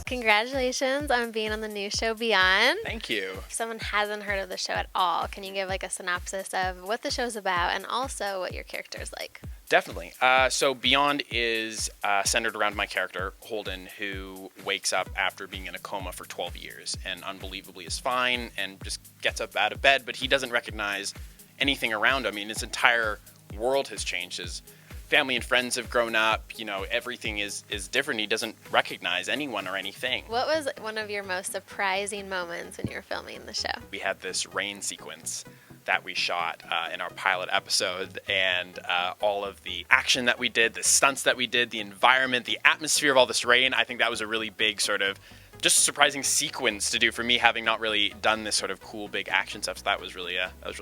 Congratulations on being on the new show Beyond. Thank you. If someone hasn't heard of the show at all, can you give like a synopsis of what the show's about and also what your character's like? Definitely. So Beyond is centered around my character, Holden, who wakes up after being in a coma for 12 years and unbelievably is fine and just gets up out of bed, but he doesn't recognize anything around him. I mean, his entire world has changed. His family and friends have grown up. You know, everything is different. He doesn't recognize anyone or anything. What was one of your most surprising moments when you were filming the show? We had this rain sequence that we shot in our pilot episode, and all of the action that we did, the stunts that we did, the environment, the atmosphere of all this rain, I think that was a really big sort of just surprising sequence to do for me, having not really done this sort of cool big action stuff. So that was really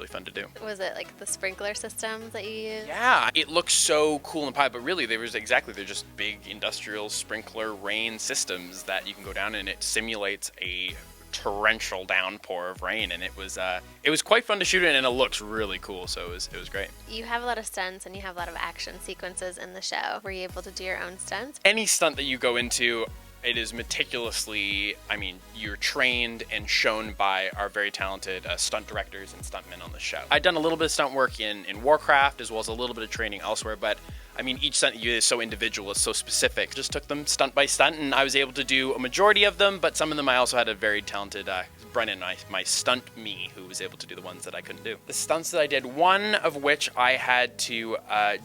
fun to do. Was it like the sprinkler systems that you used? Yeah, it looks so cool and pilot, but really they're just big industrial sprinkler rain systems that you can go down and it simulates a torrential downpour of rain, and it was quite fun to shoot it, and it looks really cool, so it was great. You have a lot of stunts and you have a lot of action sequences in the show. Were you able to do your own stunts? Any stunt that you go into, it is meticulously, I mean, you're trained and shown by our very talented stunt directors and stuntmen on the show. I've done a little bit of stunt work in Warcraft, as well as a little bit of training elsewhere, but I mean, each stunt you do is so individual, it's so specific. Just took them stunt by stunt, and I was able to do a majority of them, but some of them I also had a very talented Brennan, my stunt me, who was able to do the ones that I couldn't do. The stunts that I did, one of which I had to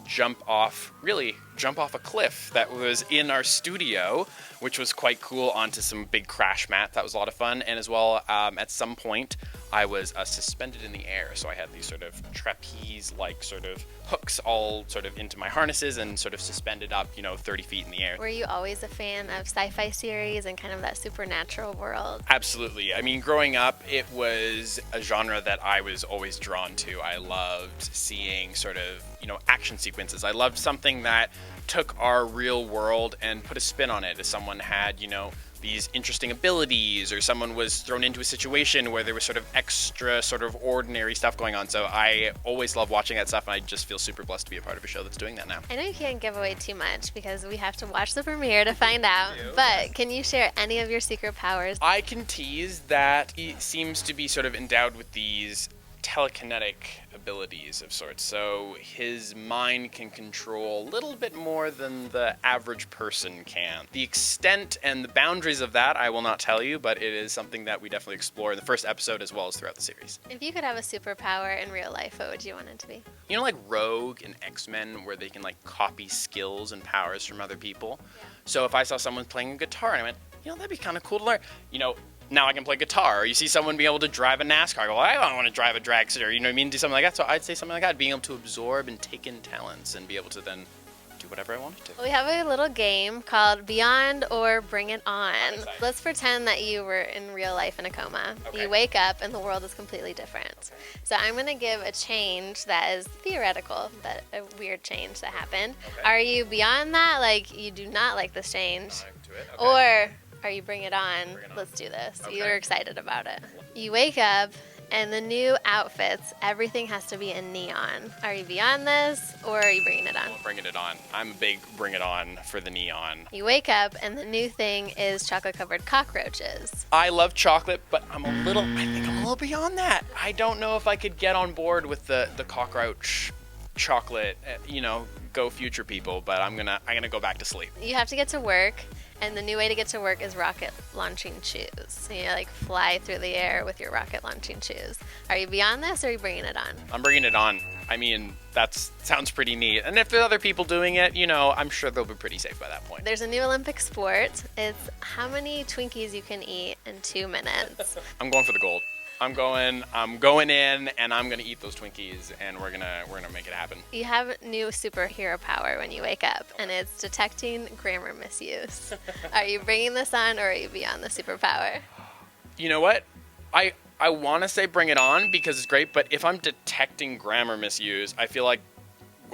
jump off a cliff that was in our studio, which was quite cool, onto some big crash mat. That was a lot of fun, and as well, at some point, I was suspended in the air, so I had these sort of trapeze-like sort of hooks all sort of into my harnesses and sort of suspended up, 30 feet in the air. Were you always a fan of sci-fi series and kind of that supernatural world? Absolutely. I mean, growing up, it was a genre that I was always drawn to. I loved seeing sort of, action sequences. I loved something that took our real world and put a spin on it. If someone had, these interesting abilities, or someone was thrown into a situation where there was sort of extra sort of ordinary stuff going on. So I always love watching that stuff, and I just feel super blessed to be a part of a show that's doing that now. I know you can't give away too much because we have to watch the premiere to find out, but can you share any of your secret powers? I can tease that he seems to be sort of endowed with these telekinetic abilities of sorts, so his mind can control a little bit more than the average person can. The extent and the boundaries of that I will not tell you, but it is something that we definitely explore in the first episode as well as throughout the series. If you could have a superpower in real life, what would you want it to be? Like Rogue and X-Men, where they can copy skills and powers from other people. Yeah. So if I saw someone playing a guitar and I went, that'd be kind of cool to learn. Now I can play guitar. Or you see someone be able to drive a NASCAR. I go, I don't want to drive a dragster. You know what I mean? Do something like that. So I'd say something like that, being able to absorb and take in talents and be able to then do whatever I wanted to. Well, we have a little game called Beyond or Bring It On. Let's pretend that you were in real life in a coma. Okay. You wake up and the world is completely different. Okay. So I'm going to give a change that is theoretical, but a weird change that happened. Okay. Are you beyond that? Like, you do not like this change? Okay. Or are you bring it on? Let's do this. Okay. You're excited about it. You wake up and the new outfits, everything has to be in neon. Are you beyond this or are you bringing it on? Bringing it on. I'm a big bring it on for the neon. You wake up and the new thing is chocolate covered cockroaches. I love chocolate, but I think I'm a little beyond that. I don't know if I could get on board with the cockroach chocolate, go future people, but I'm gonna go back to sleep. You have to get to work. And the new way to get to work is rocket launching shoes. So you fly through the air with your rocket launching shoes. Are you beyond this or are you bringing it on? I'm bringing it on. I mean, that sounds pretty neat. And if there are other people doing it, I'm sure they'll be pretty safe by that point. There's a new Olympic sport. It's how many Twinkies you can eat in 2 minutes. I'm going for the gold. I'm going in, and I'm gonna eat those Twinkies, and we're gonna make it happen. You have new superhero power when you wake up, and it's detecting grammar misuse. Are you bringing this on, or are you beyond the superpower? You know what? I want to say bring it on because it's great, but if I'm detecting grammar misuse, I feel like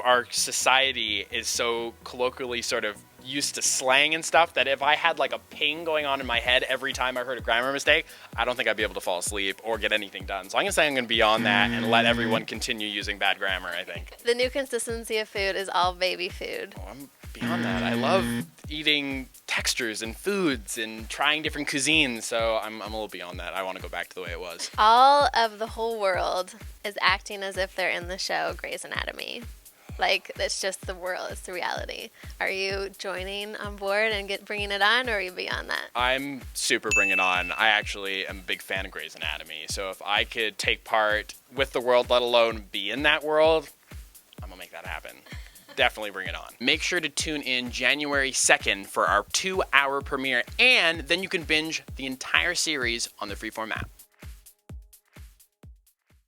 our society is so colloquially sort of used to slang and stuff that if I had a ping going on in my head every time I heard a grammar mistake, I don't think I'd be able to fall asleep or get anything done. So I'm gonna say I'm gonna be on that and let everyone continue using bad grammar, I think. The new consistency of food is all baby food. Oh, I'm beyond that, I love eating textures and foods and trying different cuisines, so I'm a little beyond that. I want to go back to the way it was. All of the whole world is acting as if they're in the show Grey's Anatomy. Like, it's just the world, it's the reality. Are you joining on board and bringing it on, or are you beyond that? I'm super bring it on. I actually am a big fan of Grey's Anatomy, so if I could take part with the world, let alone be in that world, I'm gonna make that happen. Definitely bring it on. Make sure to tune in January 2nd for our 2-hour premiere, and then you can binge the entire series on the Freeform app.